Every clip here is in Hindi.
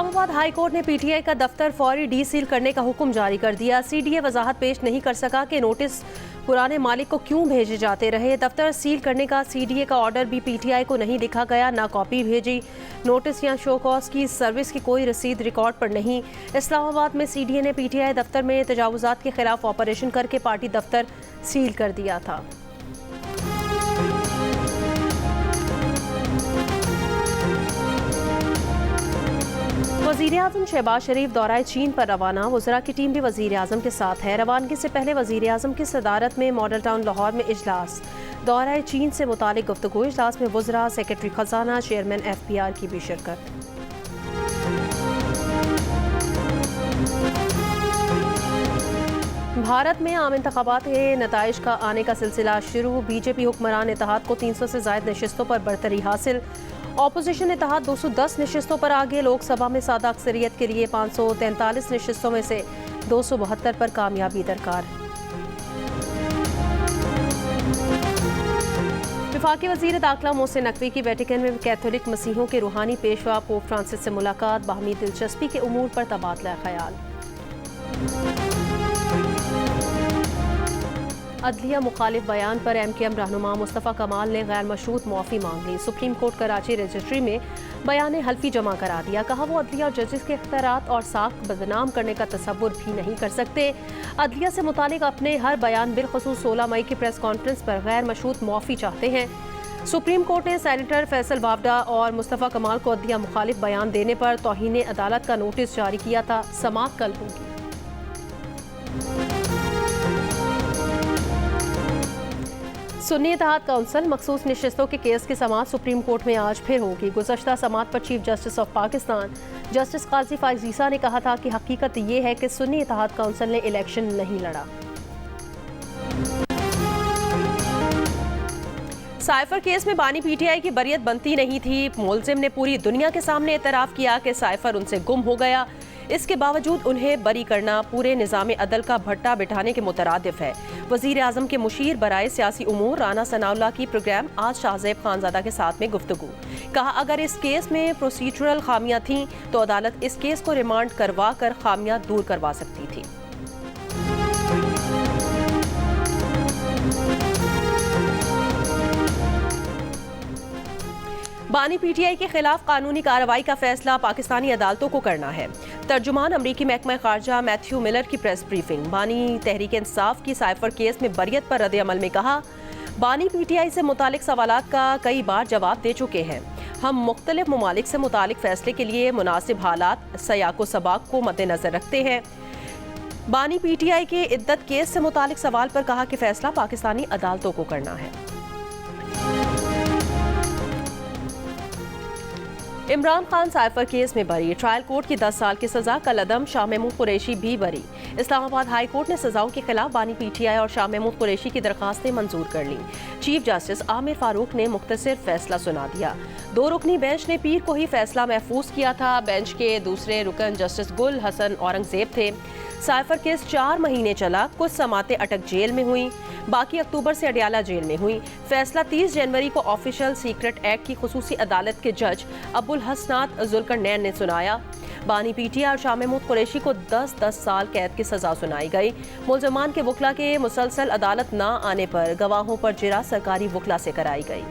इस्लामाबाद हाई कोर्ट ने पीटीआई का दफ्तर फौरी डी सील करने का हुक्म जारी कर दिया। सीडीए वजाहत पेश नहीं कर सका कि नोटिस पुराने मालिक को क्यों भेजे जाते रहे। दफ्तर सील करने का सीडीए का ऑर्डर भी पीटीआई को नहीं लिखा गया, ना कॉपी भेजी। नोटिस या शो कॉज की सर्विस की कोई रसीद रिकॉर्ड पर नहीं। इस्लामाबाद में सीडीए ने पीटीआई दफ्तर में तजावुजात के खिलाफ ऑपरेशन करके पार्टी दफ्तर सील कर दिया था। वज़ीर-ए-आज़म शहबाज शरीफ दौराए चीन पर रवाना। वज़रा की टीम भी वज़ीर-ए-आज़म के साथ है। रवानगी से पहले वज़ीर-ए-आज़म की सदारत में मॉडल टाउन लाहौर में इजलास। दौराए चीन से मुतालिक गुफ्तगू। इजलास में वज़रा, सेक्रेटरी खजाना, चेयरमैन FPR की भी शिरकत। भारत में आम इंतखाबात के नताइज का आने का सिलसिला शुरू। बीजेपी हुक्मरान इत्तेहाद को 300 से ज़ायद नशिस्तों पर बरतरी हासिल। ऑपोजिशन इत्तेहाद 210 नशिस्तों पर आगे। लोकसभा में सादा अक्सरियत के लिए 543 नशिस्तों में से 272 पर कामयाबी दरकार। वफाकी वज़ीर दाखिला मोहसिन नकवी की वेटिकन में कैथोलिक मसीहों के रूहानी पेशवा पोप फ्रांसिस से मुलाकात। बाहमी दिलचस्पी के उमूर पर तबादला ख्याल। अदलिया मुखालिफ बयान पर MKM रहनुमा मुस्तफ़ा कमाल ने गैर मशरूत मुआफ़ी मांग ली। सुप्रीम कोर्ट कराची रजिस्ट्री में बयान हल्फी जमा करा दिया। कहा वो अदलिया और जजेस के इख्तियारात और साख बदनाम करने का तसव्वुर भी नहीं कर सकते। अदलिया से मुतालिक अपने हर बयान बिलखुसूस 16 मई की प्रेस कॉन्फ्रेंस पर गैर मशरूत मुआफ़ी चाहते हैं। सुप्रीम कोर्ट ने सेनेटर फैसल वावडा और मुस्तफ़ा कमाल को अदलिया मुखालिफ बयान देने पर तौहीन अदालत का नोटिस जारी किया था। समाअत कल होगी। सुन्नी इत्तेहाद काउंसिल मखसूस नशिस्तों के केस की समाअत सुप्रीम कोर्ट में आज फिर होगी। गुज़श्ता समाअत पर chief justice of Pakistan justice Qazi Faez Isa ने कहा था कि हकीकत ये है कि सुन्नी इत्तेहाद काउंसिल ने इलेक्शन नहीं लड़ा। साइफर केस में बानी पीटीआई की बरियत बनती नहीं थी। मुलजिम ने पूरी दुनिया के सामने एतराफ़ किया कि साइफर उनसे गुम हो गया। इसके बावजूद उन्हें बरी करना पूरे निज़ाम अदल का भट्टा बिठाने के मुतरादिफ है। वज़ीर-ए-आज़म के मुशीर बराए सियासी उमूर राना सनाउल्लाह की प्रोग्राम आज शाहज़ेब खानज़ादा के साथ में गुफ्तगू। कहा अगर इस केस में प्रोसीजरल खामियां थीं तो अदालत इस केस को रिमांड करवा कर खामियां दूर करवा सकती थी। बानी पीटीआई के खिलाफ कानूनी कार्रवाई का फैसला पाकिस्तानी अदालतों को करना है। तर्जुमान अमरीकी महकमा खारजा मैथ्यू मिलर की प्रेस ब्रीफिंग। बानी तहरीक इंसाफ की साइफर केस में बरियत पर रद्द अमल में कहा बानी पीटीआई से मुतालिक सवालात का कई बार जवाब दे चुके हैं। हम मुख्तलिफ ममालिक से मुतालिक फैसले के लिए मुनासिब हालात सयाको सबाक को मद्देनजर रखते हैं। बानी पीटीआई के इद्दत केस से मुतालिक सवाल पर कहा कि फैसला पाकिस्तानी अदालतों को करना है। इमरान खान साइफर केस में बरी। ट्रायल कोर्ट की 10 साल की सजा कल अदम। शाह महमूद कुरैशी भी बरी। इस्लामाबाद हाई कोर्ट ने सजाओं के खिलाफ बानी पीटीआई और शाह महमूद कुरैशी की दरखास्तें मंजूर कर लीं। चीफ जस्टिस आमिर फारूक ने मुख्तसर फैसला सुना दिया। 2 रुकनी बेंच ने पीर को ही फैसला महफूज किया था। बेंच के दूसरे रुकन जस्टिस गुल हसन औरंगजेब थे। साइफर केस 4 महीने चला। कुछ समातें अटक जेल में हुई, बाकी अक्टूबर से अडियाला जेल में हुई। फैसला 30 जनवरी को ऑफिशियल सीक्रेट एक्ट की खुसूसी अदालत के जज अबुल हसनात जुल्करनैन ने सुनाया। बानी पीटीआई और शाह महमूद कुरैशी को 10-10 साल कैद की सजा सुनाई गई। मुलजमान के वकला के मुसलसल अदालत न आने पर गवाहों पर जिरा सरकारी वकला से कराई गई।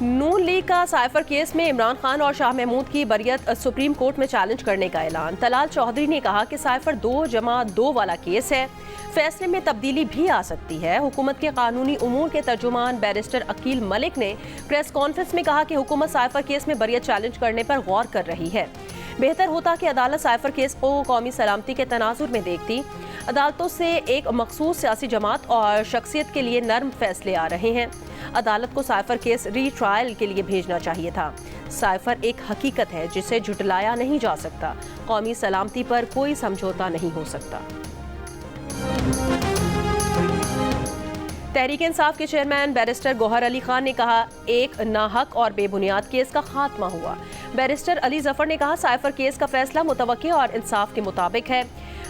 नून लीग का साइफर केस में इमरान खान और शाह महमूद की बरियत सुप्रीम कोर्ट में चैलेंज करने का ऐलान। तलाल चौधरी ने कहा कि साइफर 2+2 वाला केस है, फैसले में तब्दीली भी आ सकती है। हुकूमत के कानूनी उमूर के तर्जुमान बैरिस्टर अकील मलिक ने प्रेस कॉन्फ्रेंस में कहा कि हुकूमत साइफर केस में बरियत चैलेंज करने पर गौर कर रही है। बेहतर होता कि अदालत साइफर केस को कौमी सलामती के तनाजुर में देखती। अदालतों से एक मखसूस सियासी जमात और शख्सियत के लिए नर्म फैसले आ रहे हैं। अदालत को साइफर केस रीट्रायल के लिए भेजना चाहिए था। साइफर एक हकीकत है जिसे झुटलाया नहीं जा सकता। कौमी सलामती पर कोई समझौता नहीं हो सकता। तहरीक इंसाफ के चेयरमैन बैरिस्टर गौहर अली खान ने कहा एक नाहक और बेबुनियाद केस का खात्मा हुआ। बैरिस्टर अली जफर ने कहा साइफर केस का फैसला मुतवक्की और इंसाफ के मुताबिक है।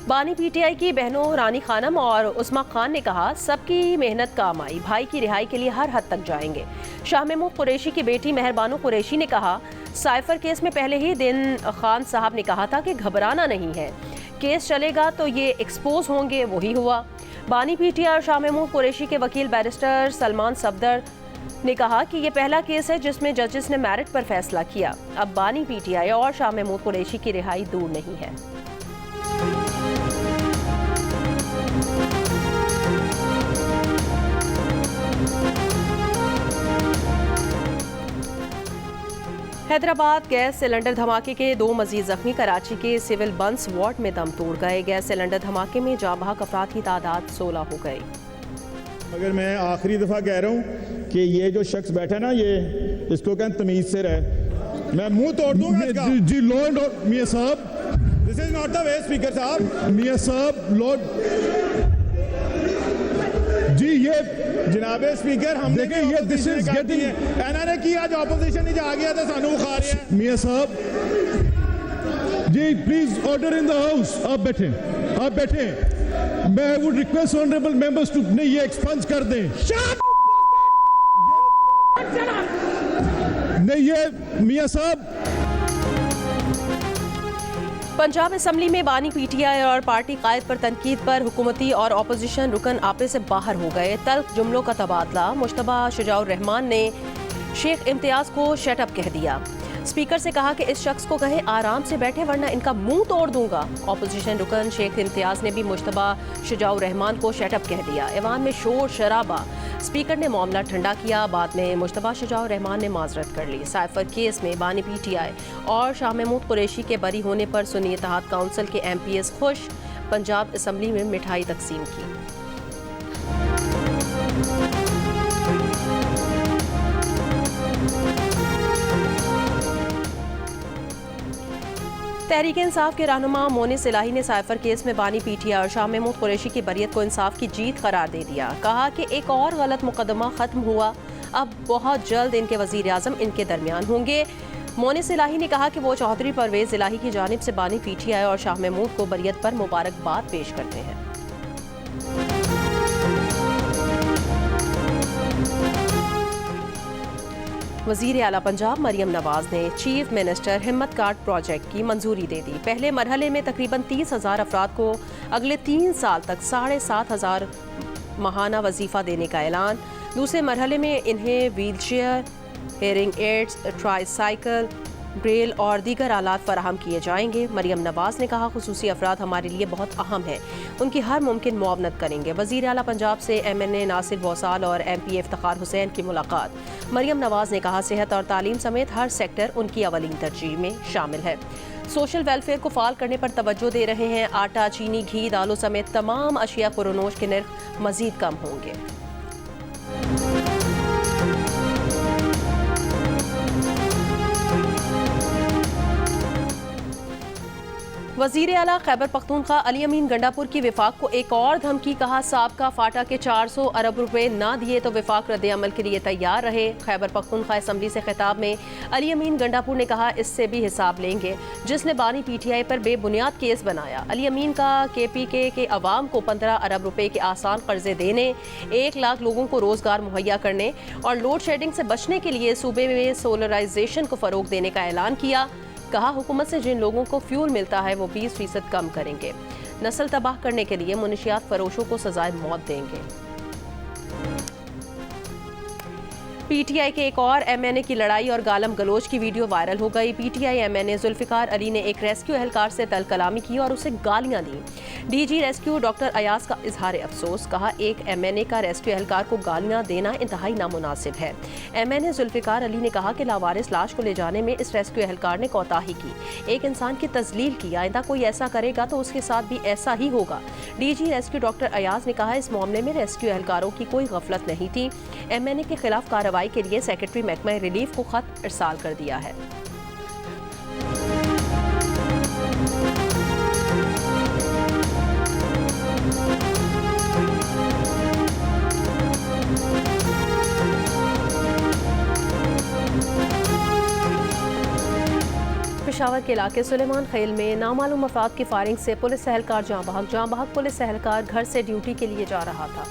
बानी पीटीआई की बहनों रानी खानम और उस्मा खान ने कहा, सबकी मेहनत काम आई, भाई की रिहाई के लिए हर हद तक जाएंगे। शाह महमूद कुरैशी की बेटी मेहरबानो कुरैशी ने कहा, साइफर केस में पहले ही दिन खान साहब ने कहा था कि घबराना नहीं है, केस चलेगा तो ये एक्सपोज होंगे, वही हुआ। बानी पीटीआई और शाह महमूद कुरैशी के वकील बैरिस्टर सलमान सफदर ने कहा कि ये पहला केस है जिसमें जजेस ने मेरिट पर फैसला किया। अब बानी पीटीआई और शाह महमूद कुरैशी की रिहाई दूर नहीं है। हैदराबाद गैस सिलेंडर धमाके के 2 मजीद जख्मी कराची के सिविल बंस वार्ड में दम तोड़ गए। गैस सिलेंडर धमाके में जाँ बहक अफराद की तादाद 16 हो गई। अगर मैं आखिरी दफ़ा कह रहा हूँ कि ये जो शख्स बैठा ना, ये इसको कहते तमीज से रहे, मैं मुंह तोड़ दूंगा इसका। जी लॉ एंड ऑर्डर मियां साहब, this is not the way speaker साहब। मियां साहब लॉर्ड जी, ये जनाबे स्पीकर हमने देखिए, ये दिस इज गेटिंग एनआरए की आज ऑपोजिशन ही आ गया था, सानू बुखार है। मियां साहब जी please order in the house. आप बैठे, आप बैठे। मैं would request honourable members to नहीं, ये एक्सपंज कर दें। नहीं, ये मियां साहब। पंजाब असम्बली में बानी पीटीआई और पार्टी कायद पर तनकीद पर हुकूमती और अपोजिशन रुकन आपे से बाहर हो गए। तल्ख जुमलों का तबादला। मुश्तबा शुजाउर रहमान ने शेख इम्तियाज को शटअप कह दिया। स्पीकर से कहा कि इस शख्स को कहे आराम से बैठे वरना इनका मुंह तोड़ दूंगा। अपोजिशन रुकन शेख इम्तियाज ने भी मुश्तबा शुजाउर रहमान को शटअप कह दिया। ऐवान में शोर शराबा। स्पीकर ने मामला ठंडा किया। बाद में मुश्तबा शुजाउर रहमान ने माजरत कर ली। साइफर केस में बानी पीटीआई और शाह महमूद कुरैशी के बरी होने पर सुन्नी इत्तेहाद काउंसिल के MPs खुश। पंजाब असम्बली में मिठाई तकसीम की। तहरीक इंसाफ के रहनुमा मोनिस इलाही ने साइफर केस में बानी पीटीआई और शाह महमूद कुरैशी की बरियत को इंसाफ की जीत करार दे दिया। कहा कि एक और गलत मुकदमा खत्म हुआ, अब बहुत जल्द इनके वजीर आजम इनके दरमियान होंगे। मोनिस इलाही ने कहा कि वो चौधरी परवेज इलाही की जानिब से बानी पीटीआई और शाह महमूद को बरियत पर मुबारकबाद पेश करते हैं। वज़ीर आला पंजाब मरियम नवाज ने चीफ मिनिस्टर हिम्मत कार्ड प्रोजेक्ट की मंजूरी दे दी। पहले मरहले में तकरीबन 30,000 अफराद को अगले 3 साल तक 7,500 माहाना वजीफ़ा देने का ऐलान। दूसरे मरहले में इन्हें wheel chair, hearing ads, tricycle, Braille और दीगर आलात फराहम किए जाएंगे। मरियम नवाज ने कहा, खुसूसी अफराद हमारे लिए बहुत अहम है, उनकी हर मुमकिन मुआवनत करेंगे। वज़ीर आला पंजाब से MNA नासिर बौसाल और MP इफ्तिखार हुसैन की मुलाकात। मरियम नवाज ने कहा, सेहत और तालीम समेत हर सेक्टर उनकी अवलीन तरजीह में शामिल है। सोशल वेलफेयर को फाल करने पर तवज्जो दे रहे हैं। आटा, चीनी, घी, दालों समेत तमाम अशिया खुरोनोश के नर्ख मजीद कम होंगे। वज़ीर आला खैबर पख्तूनख्वा अली अमीन गंडापुर की विफाक को एक और धमकी। कहा, साबका फाटा के 400 अरब रुपए ना दिए तो विफाक रद्द अमल के लिए तैयार रहे। खैबर पख्तूनख्वा असम्बली से खिताब में अली अमीन गंडापुर ने कहा, इससे भी हिसाब लेंगे जिसने बानी पीटीआई पर बेबुनियाद केस बनाया। अली अमीन का KPK के अवाम को 15 अरब रुपए के आसान कर्जे देने, 1 लाख लोगों को रोजगार मुहैया करने और लोड शेडिंग से बचने के लिए सूबे में सोलराइजेशन को फरोग देने का ऐलान किया। कहा, हुकूमत से जिन लोगों को फ्यूल मिलता है वो 20% कम करेंगे। नस्ल तबाह करने के लिए मुनशियात फरोशों को सजाए मौत देंगे। PTI के एक और MNA की लड़ाई और गालम गलोच की वीडियो वायरल हो गई। PTI MNA जुल्फिकार अली ने एक रेस्क्यू एहलकार से तल कलामी की और उसे गालियां दी। DG रेस्क्यू डॉक्टर अयाज का इजहार अफसोस। कहा, एक MNA का रेस्क्यू एहलकार को गालियां देना इंतहाई नामुनासिब है। MNA जुल्फिकार अली ने कहा कि लावारिस लाश को ले जाने में इस रेस्क्यू एहलकार ने कोताही की, एक इंसान की तजलील की। आइंदा कोई ऐसा करेगा तो उसके साथ भी ऐसा ही होगा। DG रेस्क्यू डॉक्टर अयाज ने कहा, इस मामले में रेस्क्यू एहलकारों की कोई गफलत नहीं थी। MNA के खिलाफ कार्रवाई के लिए सेक्रेटरी महकमा रिलीफ को खत इरसाल कर दिया है। पेशावर पेशावर के इलाके सुलेमान खेल में नामालूम अफराद की फायरिंग से पुलिस एहलकार जाँ बहक पुलिस एहलकार घर से ड्यूटी के लिए जा रहा था।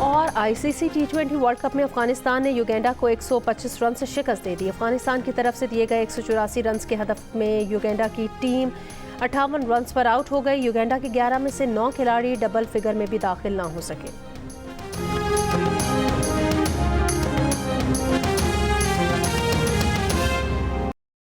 और ICC T20 वर्ल्ड कप में अफगानिस्तान ने युगांडा को 125 रन से शिकस्त दे दी। अफगानिस्तान की तरफ से दिए गए 184 रन के हदफ में युगांडा की टीम 58 रन पर आउट हो गई। युगांडा के 11 में से 9 खिलाड़ी डबल फिगर में भी दाखिल ना हो सके।